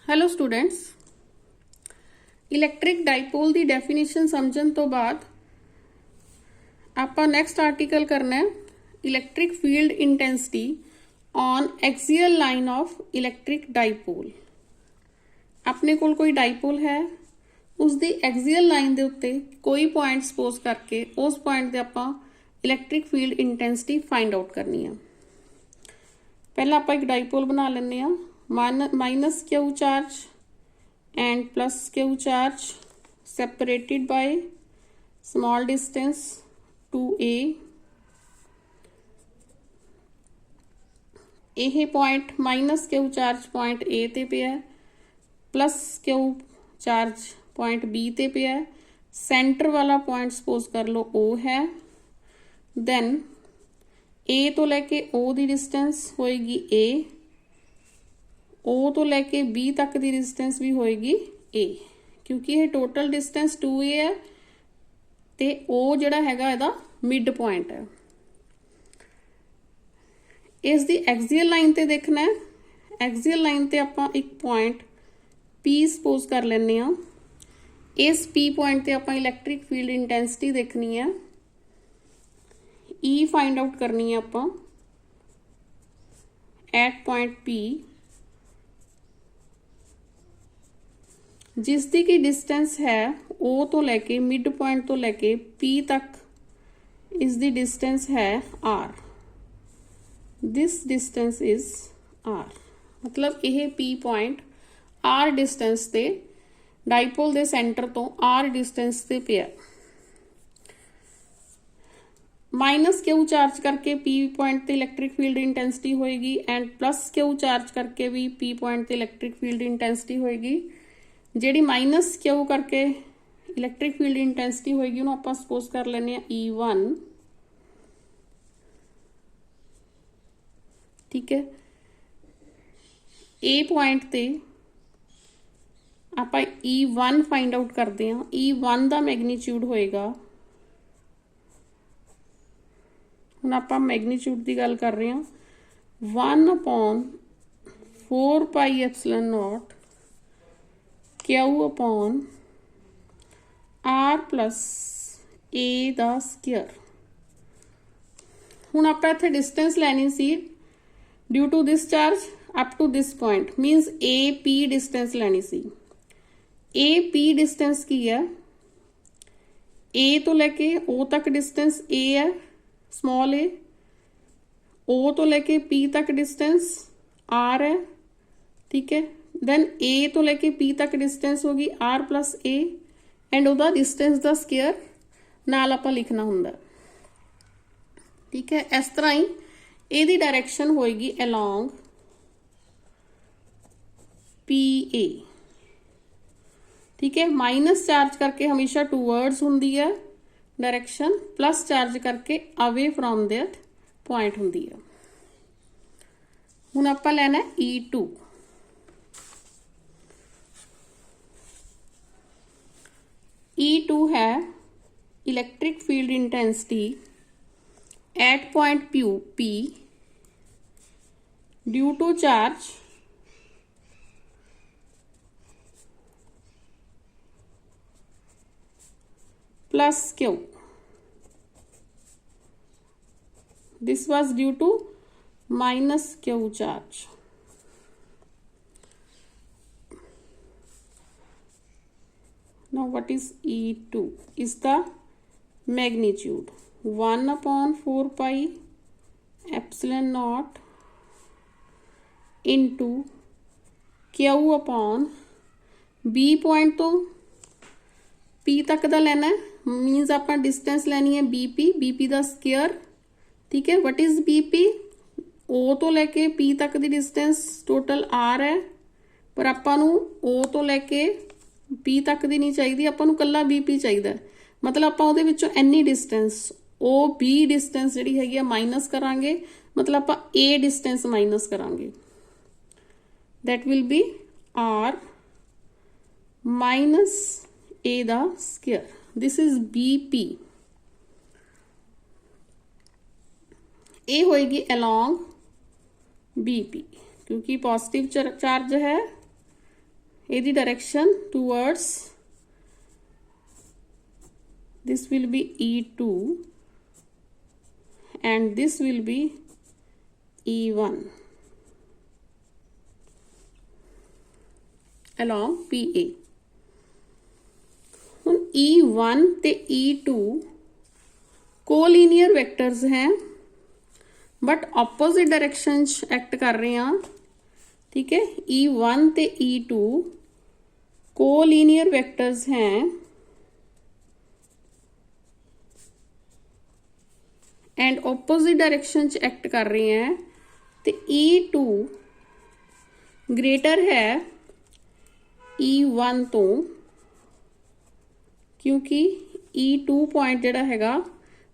Hello students, electric dipole की definition समझण तो बाद आपां नैक्सट आर्टिकल करना है electric field intensity on axial line of electric dipole. अपने कोल कोई डाइपोल है, उसकी एक्सियल लाइन के उत्ते कोई पॉइंट सपोज करके उस पॉइंट से आपां electric field intensity find out करनी है। पहला आपां एक डाइपोल बना लेने आ, minus Q charge and plus q charge separated by small distance 2a। यह point minus Q charge point A ते पे है, plus Q charge point B ते पे है। सेंटर वाला पॉइंट सपोज कर लो ओ है। देन ए तो लेके ओ की डिस्टेंस होएगी ए, ओ तो लेके बी तक की डिस्टेंस भी होएगी ए, क्योंकि ये टोटल डिस्टेंस 2a है ते ओ जिहड़ा हैगा इहदा मिड पॉइंट है। इस दी एक्सियल लाइन ते देखना है, एक्सियल लाइन ते आपां एक पॉइंट P सपोज कर लेने आ। इस P पॉइंट ते आपां इलैक्ट्रिक फील्ड इंटेंसिटी देखनी है, E फाइंड आउट करनी है आपां एट पॉइंट P, जिसकी की डिस्टेंस है O तो लेके मिड पॉइंट तो लेके P तक इसकी डिस्टेंस है R। This distance is R, मतलब यह P पॉइंट R डिस्टेंस ते डाइपोल दे सेंटर तो R डिस्टेंस ते पे है। माइनस क्यू चार्ज करके P पॉइंट ते इलैक्ट्रिक फील्ड इंटेंसिटी होएगी एंड प्लस क्यू चार्ज करके भी P पॉइंट ते इलैक्ट्रिक फील्ड इंटेंसिटी होएगी। जिहड़ी माइनस क्यू करके इलैक्ट्रिक फील्ड इंटेंसिटी होएगी उन्होंने आपां सपोज कर लेने आ E1। ठीक है, ए पॉइंट ते आपां E1 फाइंड आउट करते हैं। E1 का मैग्नीट्यूड होएगा, हुण आपां मैग्नीट्यूड की गल कर रहे हैं 1/4πε0 Q upon R plus A दा स्क्वायर। हुण आपां इत्थे डिस्टेंस लैनी सी due to this charge up to this point, minus A P distance लैनी सी। ए पी डिस्टेंस की है, ए तो लेके ओ तक डिस्टेंस ए है स्मॉल ए, ओ तो लेके पी तक डिस्टेंस आर है। ठीक है, देन ए तो लेके पी तक डिस्टेंस होगी आर प्लस ए एंड ओदा डिस्टेंस दा स्क्वायर नाल आपां लिखना हुंदा। ठीक है, इस तरह ही एदी डायरेक्शन होएगी अलोंग पी ए। ठीक है, माइनस चार्ज करके हमेशा टूवर्ड्स हुंदी है डायरेक्शन, प्लस चार्ज करके अवे फ्रॉम दैट पॉइंट हुंदी है। हुण आपां लेना है E2। E2 है electric field intensity at point P due to charge plus Q। This was due to minus Q charge. Now what is E2? Is the magnitude 1/4πε0 into Q upon B point तो P तक का लेना है, मीनस आप distance लेनी है BP का square. ठीक है, वट इज BP? O तो लेके P तक की डिस्टेंस टोटल R है, पर आपां नूं O तो लेके P तक दी नहीं चाहिए, आपां नूं कल्ला BP चाहिए। मतलब आपां उहदे विचों एनी डिस्टेंस OB डिस्टेंस जिहड़ी हैगी आ माइनस करांगे, मतलब आपां A डिस्टेंस माइनस करांगे। That will B R minus A दा स्क्वायर। This is BP। ए होएगी अलोंग BP, क्योंकि पॉजिटिव चार्ज है ਇਹਦੀ direction towards this will be E2 and this will be E1 along PA। ਹੁਣ E1 ਤੇ E2 collinear vectors हैं but opposite direction act कर रहे हैं, ठीक है। E1 ते E2 कोलीनियर वैक्टर्स हैं एंड ऑपोजिट डायरेक्शन एक्ट कर रहे हैं, तो E2 ग्रेटर है E1 तो, क्योंकि E2 पॉइंट जिहड़ा हैगा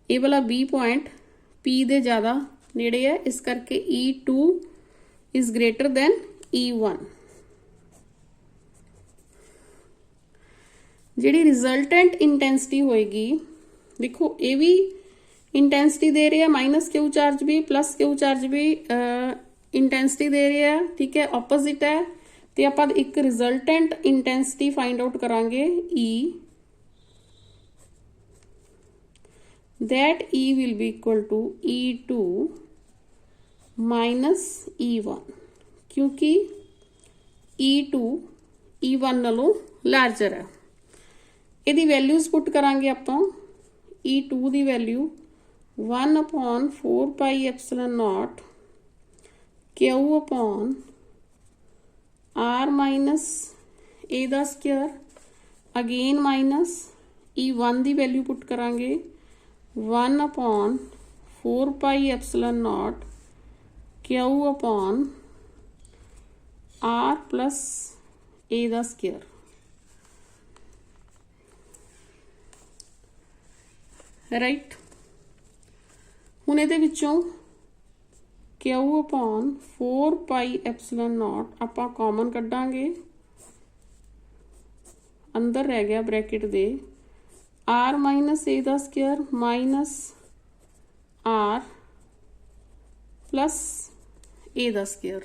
ਇਹ वाला B पॉइंट P ਦੇ ਜ਼ਿਆਦਾ ਨੇੜੇ ਹੈ, ਇਸ ਕਰਕੇ E2 is greater than E1। ਜਿਹੜੀ ਰਿਜ਼ਲਟੈਂਟ ਇੰਟੈਂਸਿਟੀ ਹੋਏਗੀ, ਦੇਖੋ ਇਹ ਵੀ इंटेंसिटी दे रही है, माइनस क्यू चार्ज भी प्लस क्यू चार्ज भी इंटेंसिटी दे रही है, ठीक है, ऑपोजिट है। तो आप एक रिजल्टेंट इंटेंसिटी फाइंड आउट करांगे E, that E will be equal to E2 minus E1, क्योंकि E2 E1 नालों लार्जर है। यदि वैल्यूज पुट करांगे आप E2 की value 1/4 pi epsilon naught Q upon R minus A दा स्क्वायर, अगेन माइनस E1 की वैल्यू पुट करांगे 1/4 pi epsilon naught Q upon R plus A दा स्क्वायर, राइट। ਹੁਣ ਇਹਦੇ ਵਿੱਚੋਂ Q upon 4 pi epsilon naught ਆਪਾਂ common ਕੱਢਾਂਗੇ, ਅੰਦਰ ਰਹਿ ਗਿਆ ਬ੍ਰੈਕਟ ਦੇ R माइनस A ਦਾ square minus R plus A ਦਾ ਸਕੁਅਰ,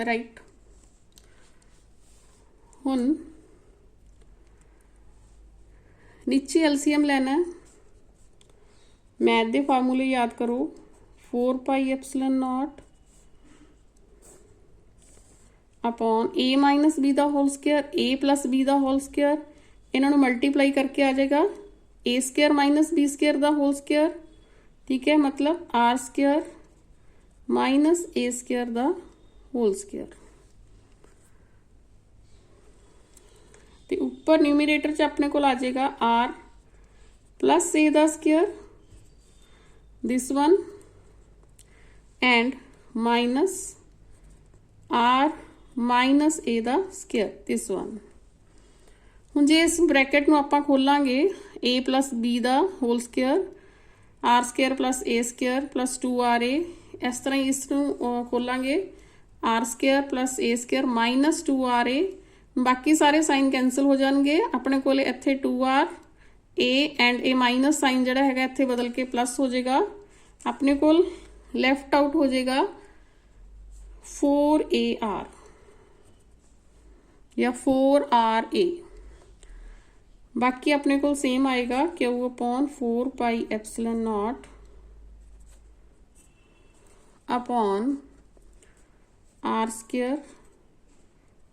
ਰਾਈਟ। ਹੁਣ नीचे एलसीएम लेना है, मैथ के फार्मूले याद करो, 4 pi epsilon naught upon A minus B का whole square, A plus B का होल स्क्वायर, इन्होंने मल्टीप्लाई करके आ जाएगा A square minus B square का होल स्क्वायर, ठीक है, मतलब R square minus A square का होल स्क्वायर। तो ऊपर न्यूमरेटर च अपने को आ जाएगा R प्लस A दा square this one and minus R minus A दा स्क्वायर दिस वन। हुण जे इस ब्रैकेट नूं आपां खोलांगे A प्लस B दा whole square, R square plus A square plus 2RA, इस तरह इसनूं खोलांगे R square plus A square minus 2RA, बाकी सारे साइन कैंसल हो जाएंगे, अपने को इत्थे 2R A and A minus sign जिहड़ा हैगा इत्थे बदल के प्लस हो जाएगा, अपने को लैफ्ट आउट हो जाएगा 4AR या 4RA, बाकी अपने को सेम आएगा Q upon 4 pi epsilon naught upon R square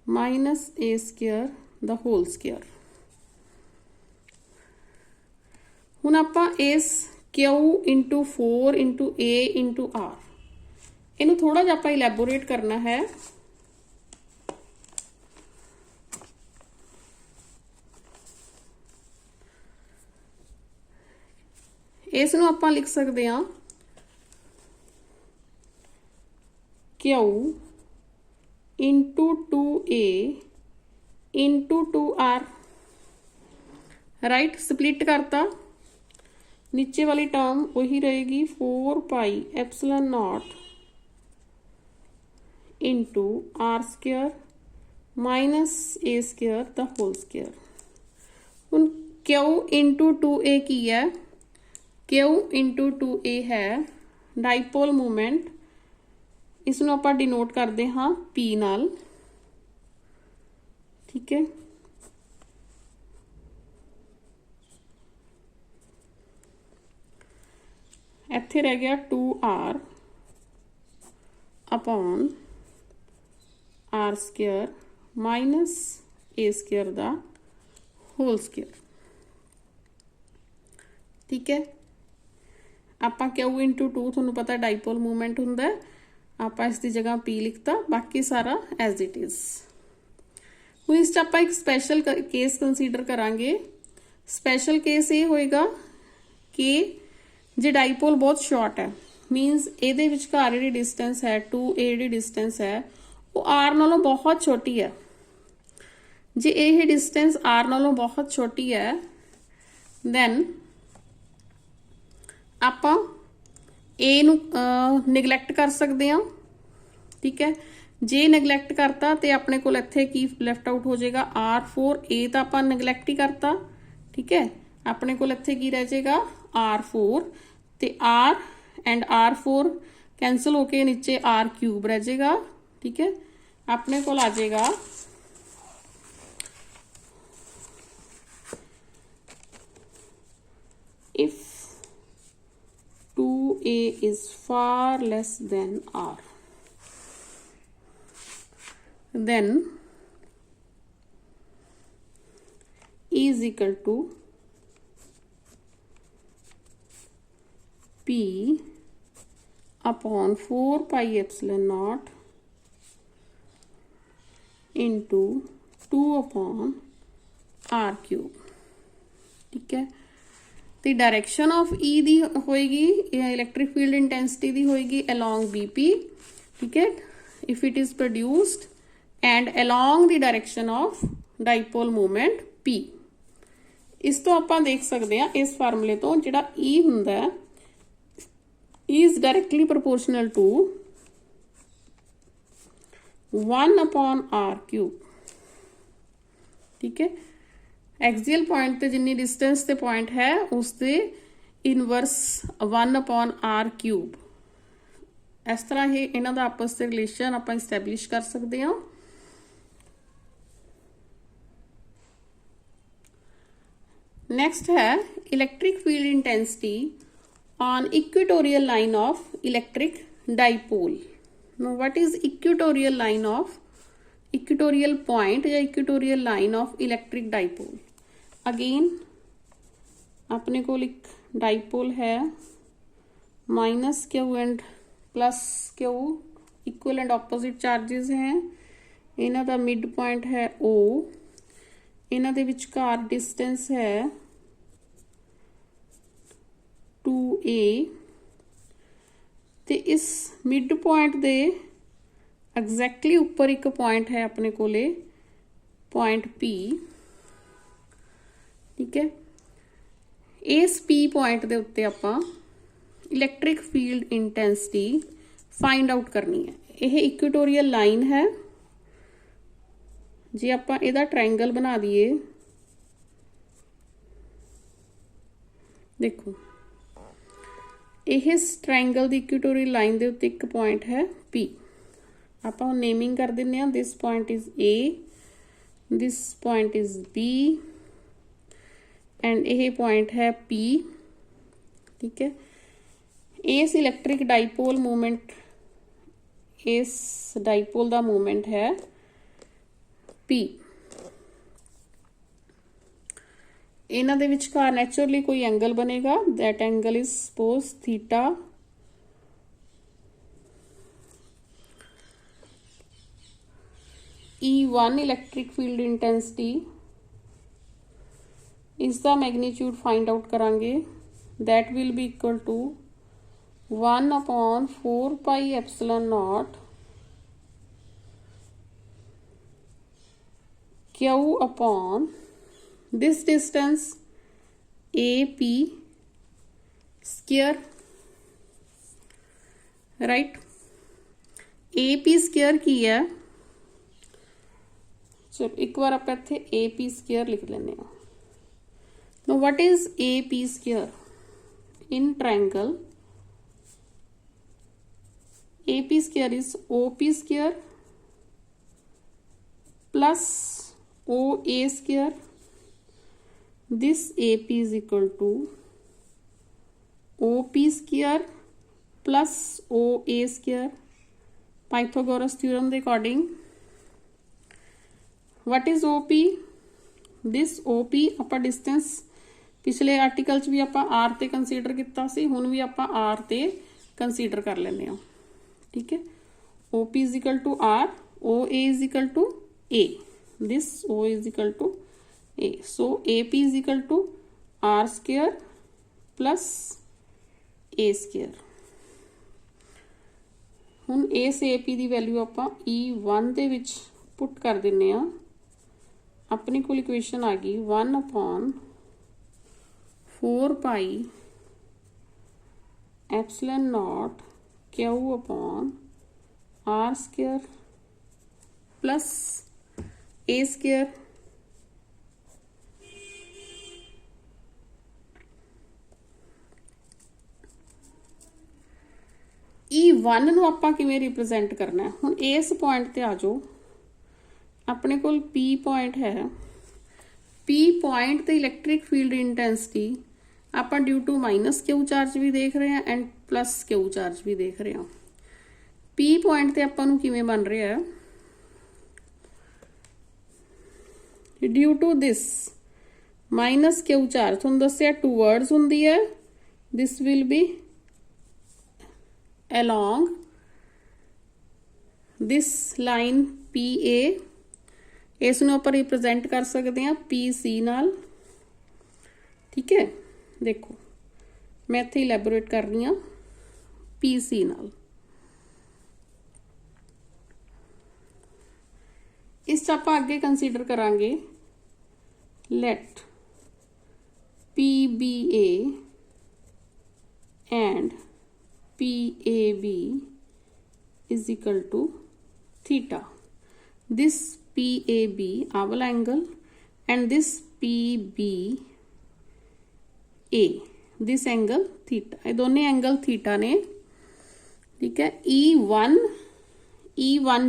minus A square the whole square. हुण आपां इस Q into 4 into A into R इनू थोड़ा जिहा आपां इलैबोरेट करना है। इसनू आपां लिख सकते हैं Q into 2A into 2R, right, split करता, नीचे वाली टर्म वही रहेगी 4 pi epsilon naught into R square minus A square the whole square. हुण Q इंटू 2A की है, Q इंटू 2A है डाइपोल मोमेंट इसनूं आपां डिनोट करते हाँ P नाल, ठीक है। इत्थे रह गया 2r upon r square minus a square दा होल स्क्वेयर, ठीक है। आपां Q इंटू 2 तुहानूं पता डाइपोल मूवमेंट हुंदा है, आपां इसकी जगह P लिखता, बाकी सारा एज इट इज। हुण इस च आपां एक स्पैशल केस कंसीडर करांगे। स्पैशल केस ये होएगा कि जे डाइपोल बहुत शॉर्ट है, मीनस ये विचकार जिहड़ी डिस्टेंस है 2a जिहड़ी डिस्टेंस है वो r नालों बहुत छोटी है। जे ये डिस्टेंस r नालों बहुत छोटी है दैन आपां a नूं निगलैक्ट कर सकते हैं, ठीक है। जे निगलैक्ट करता तो अपने को इत्थे की लैफ्ट आउट हो जाएगा r4, a तो आपां निगलैक्ट ही करता, ठीक है। अपने को इत्थे की रह जाएगा r4 ते r एंड r4 कैंसल होके नीचे r क्यूब रह जाएगा, ठीक है। अपने को आ जाएगा if 2a is far less than r, then E is equal to P upon 4 pi epsilon naught into 2 upon r cube, ठीक है। तो डायरेक्शन ऑफ E दी होएगी इलैक्ट्रिक फील्ड इंटेंसिटी दी होएगी along BP, ठीक है, if it is produced and along the direction of dipole moment P। इस तो आपां देख सकते हैं इस फार्मूले तो जिहड़ा E हुंदा है E is directly proportional to 1 upon r cube, ठीक है। एक्सियल पॉइंट ते जिन्नी डिस्टेंस ते पॉइंट है उसके इनवर्स 1 अपॉन r क्यूब। इस तरह ही इन्हां दा आपस से रिलेशन आपां इस्टैबलिश कर सकते हैं। नेक्स्ट है electric field intensity on equatorial line of electric dipole. No what is equatorial line of equatorial point या equatorial line of electric dipole. Again अपने को एक डाइपोल है minus Q and plus Q, equal and opposite charges हैं। इन्हां दा mid point है O, इन्हां दे विचकार डिस्टेंस है 2a ते इस मिड पॉइंट दे एग्जैक्टली उपर एक पॉइंट है अपने कोले पॉइंट P, ठीक है। इस P पॉइंट दे उत्ते आपां electric field intensity find out करनी है। यह इक्वेटोरियल लाइन है, जे आपां इहदा ट्रायंगल बना दिए, देखो इस ट्रायंगल दी इक्वेटोरियल लाइन दे उत्ते एक पॉइंट है P। आपां नेमिंग कर दिंदे हां, this point is A, this point is B and यह पॉइंट है P, ठीक है। इस इलैक्ट्रिक डाइपोल मूवमेंट, इस डाइपोल दा मूवमेंट है P। इन्हां दे विचकार नैचुरली कोई एंगल बनेगा, that angle is suppose theta. E1 electric field intensity इसका मैग्नीट्यूड फाइंड आउट करांगे, that will be equal to 1 upon 4 pi epsilon naught Q upon this distance AP square, right. AP square की है, चलो एक बार आप इत्थे AP square लिख लेने। Now what is AP square? In triangle AP square is OP square plus OA square. This AP is equal to OP square plus OA square. Pythagoras theorem के according, what is OP? This OP ਆਪਾਂ distance पिछले article च भी ਆਪਾਂ R ਤੇ consider ਕੀਤਾ ਸੀ, ਹੁਣ ਵੀ ਆਪਾਂ R ਤੇ कंसीडर कर ਲੈਂਦੇ ਹਾਂ। ठीक है, OP is equal to R, OA is equal to A. This O is equal to A. So AP is equal to R square plus A square. ਹੁਣ ਇਸ AP ਦੀ ਵੈਲਿਊ ਆਪਾਂ E1 ਦੇ ਵਿੱਚ ਪੁੱਟ ਕਰ ਦਿੰਨੇ ਆ। अपने को इक्वेशन आ गई 1/4 pi epsilon naught Q upon R square plus A square. E1 ਨੂੰ ਆਪਾਂ ਕਿਵੇਂ ਰਿਪਰੈਜ਼ੈਂਟ ਕਰਨਾ ਹੈ? ਹੁਣ ਇਸ ਪੁਆਇੰਟ ਤੇ ਆ ਜਾਓ। अपने को P पॉइंट है, P पॉइंट ते इलैक्ट्रिक फील्ड इंटेंसिटी आप due to minus Q charge भी देख रहे हैं एंड प्लस क्यू चार्ज भी देख रहे हैं। P पॉइंट ते आपां नूं किवें बन रहा है? Due to this minus Q charge तुहानूं दस्सिआ टूवर्ड्स हुंदी है, this will be along this line PA। इस नूं आपां रिप्रेजेंट कर सकते हैं PC नाल। ठीक है, देखो मैं इत्थे इलैबोरेट कर रही हाँ PC नाल। इस च आपां अगे कंसीडर करांगे लेट PBA एंड PAB is equal to theta. This PAB oval angle and this PBA this angle theta, ये दोनों एंगल थीटा ने। ठीक है, E1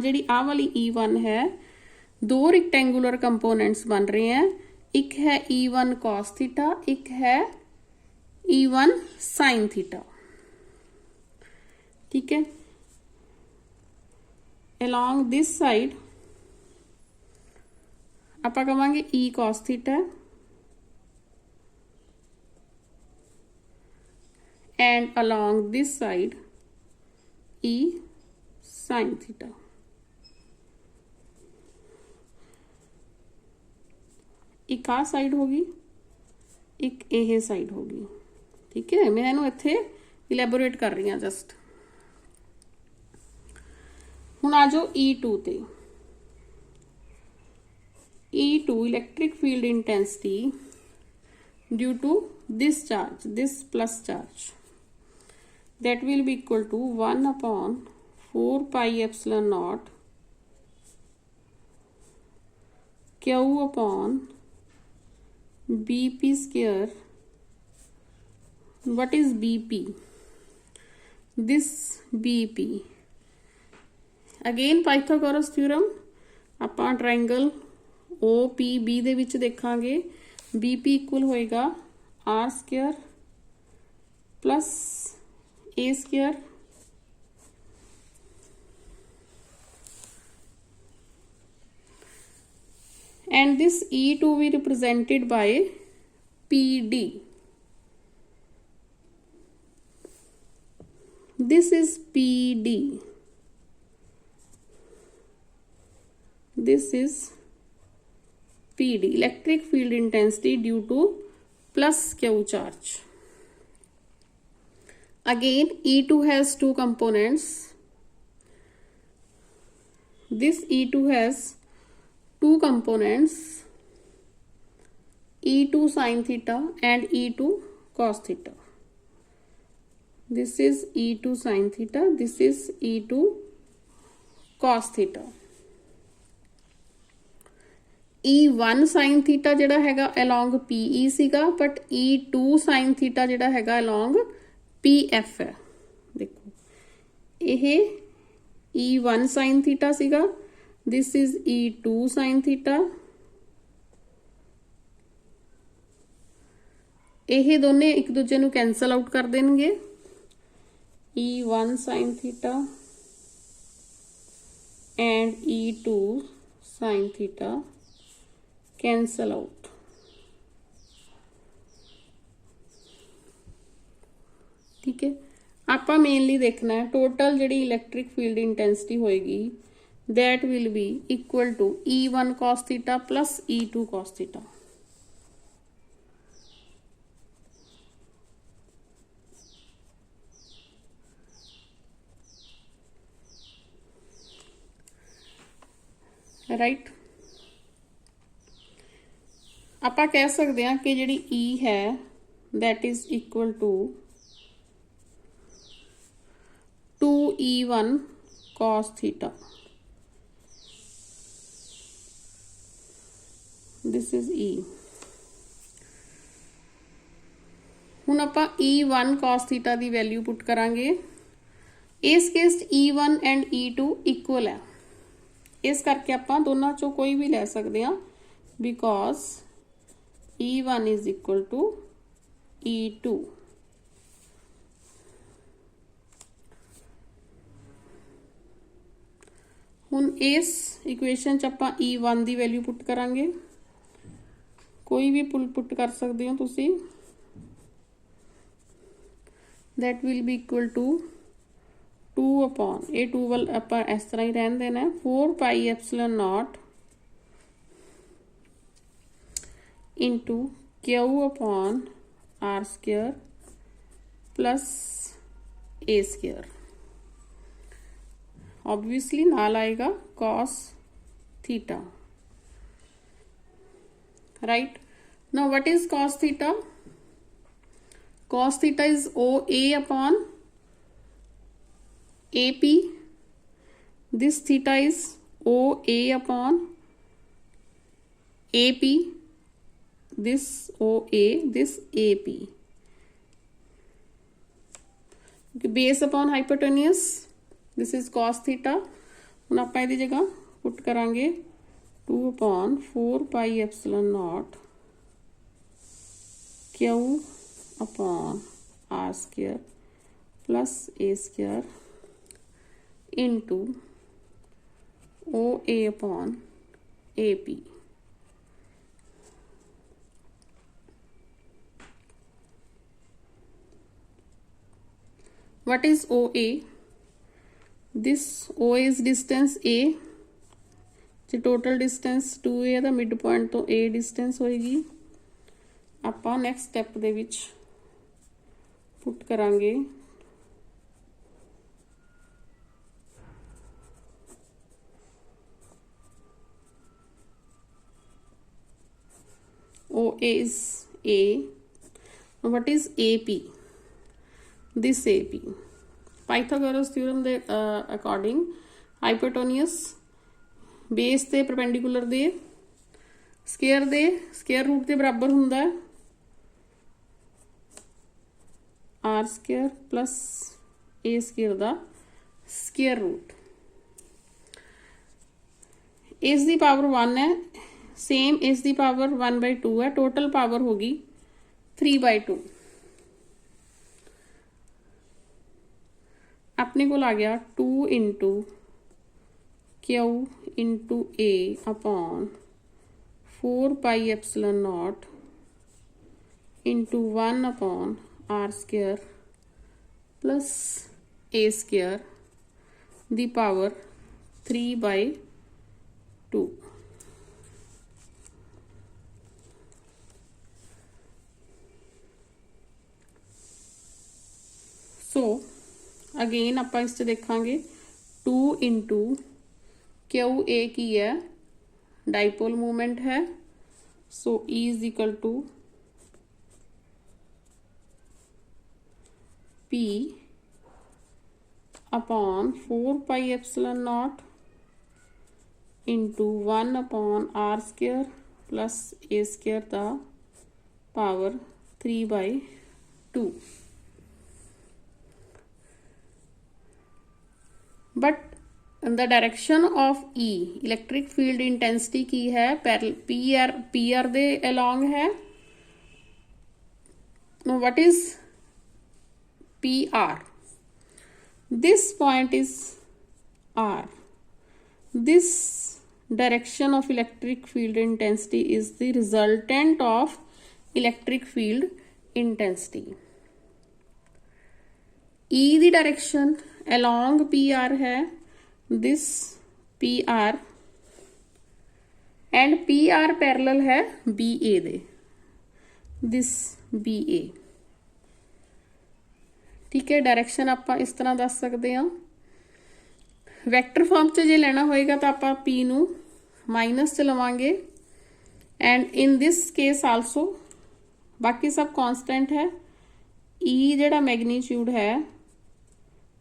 जी आ वाली E1 है, दो रिक्टेंगुलर कंपोनेंट्स बन रहे हैं, एक है E1 cos थीटा, एक है E1 sin थीटा। ठीक है, along this side ਆਪਾਂ ਕਵਾਂਗੇ E cos theta and along this side E sin theta. एक आ साइड होगी, एक यह साइड होगी। ठीक है, मैं इन्हूं इत्थे इलैबोरेट कर रही हूँ जस्ट। हुण आ जाओ E2 ते। E2 electric field intensity due to this charge, this plus charge, that will be equal to 1/4 pi epsilon naught Q upon BP square। what is BP? this BP again Pythagoras theorem ਆਪਾਂ triangle OPB ਦੇ ਵਿੱਚ ਦੇਖਾਂਗੇ। BP equal होएगा R square plus A square and this E2 be represented by PD। this is PD, this is PD, electric field intensity due to plus Q charge। again E2 has two components, this E2 has two components, E2 sin theta and E2 cos theta। this is E2 sin theta, this is E2 cos theta। E1 sin theta जिहड़ा हैगा along PE सीगा, but E2 sin theta जिहड़ा हैगा along PF है। देखो यह E1 sine theta सीगा, this is E2 sine theta. ਇਹ ਦੋਨੇ ਇੱਕ ਦੂਜੇ ਨੂੰ ਕੈਂਸਲ ਆਊਟ ਕਰ ਦੇਣਗੇ। E1 sine theta and E2 sine theta cancel out. ठीक है, आप मेनली देखना है टोटल जी इलैक्ट्रिक फील्ड इंटेंसिटी होएगी that will be equal to E1 cos theta plus E2 cos theta. Right, आप कह सकते हैं कि जी E है that is equal to 2E1 cos theta, this is E। हुण आप E1 cos थीटा की वैल्यू पुट करांगे। इस case E1 and E2 equal है, इस करके आप दोनों चो कोई भी ले सकते हैं because E1 is equal to E2। हुण इस इक्वेशन च आप E1 की वैल्यू पुट करांगे, कोई भी पुट कर सकते हो तुसी, that will be equal to 2 upon A 2 वाल आप इस तरह ही रहन देना है 4 pi epsilon naught into Q upon R square plus A square. Obviously नाल आएगा cos theta. Right, now what is cos theta? Cos theta is O A upon AP, this theta is OA upon AP, this OA, this AP, base upon hypotenuse, this is cos theta। हुण आप इहदी जगह put करांगे 2 upon 4 pi epsilon naught Q upon R square plus A square into OA upon AP। What is OA? This OA is distance A, जो total distance 2A ਦਾ mid point तो A distance होएगी। ਆਪਾਂ next step ਦੇ ਵਿੱਚ put करांगे OA is A, what is AP? This AP, Pythagoras theorem ਦੇ according hypotenuse base ਤੇ perpendicular ਦੇ square root ਦੇ ਬਰਾਬਰ ਹੁੰਦਾ ਹੈ R square plus A square the square root। इस दी पावर 1 है, सेम इस दी पावर 1/2 है, टोटल पावर होगी 3/2। अपने को आ गया 2 into Q into A upon 4 pi epsilon naught into 1 upon R square plus A square the power 3/2। So again आप इस देखांगे 2 इंटू क्यू ए की है डाइपोल मूवमेंट है, so E is equal to P upon 4 pi epsilon naught into 1 upon R square plus A square का power 3/2। But the direction of E electric field intensity की है P R दे along है। What is P R? This point is R. This direction of electric field intensity is the resultant of electric field intensity. E the direction along PR है this PR and PR parallel है BA they this BA। ठीक है, direction आप इस तरह दस सकते हैं। वैक्टर फॉर्म च जे लेना होएगा तो आप P नू माइनस च लवांगे and in this case also बाकी सब कांस्टेंट है। E जेड़ा मैग्नीट्यूड है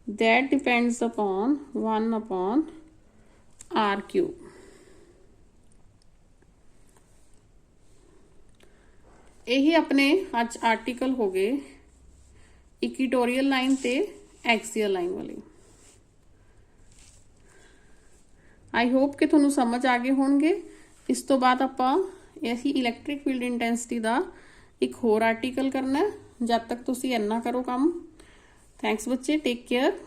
that depends upon 1 upon R cube. यही अपने अज आर्टिकल हो गए इक्वेटोरियल लाइन ते एक्सियल लाइन वाले। आई होप कि तुहानू समझ आ गए होणगे। इस तो बाद आपां यही इलैक्ट्रिक फील्ड इंटेंसिटी का एक होर आर्टिकल करना है। जब तक तुसी इन्ना करो काम। थैंक्स बच्चे, टेक केयर।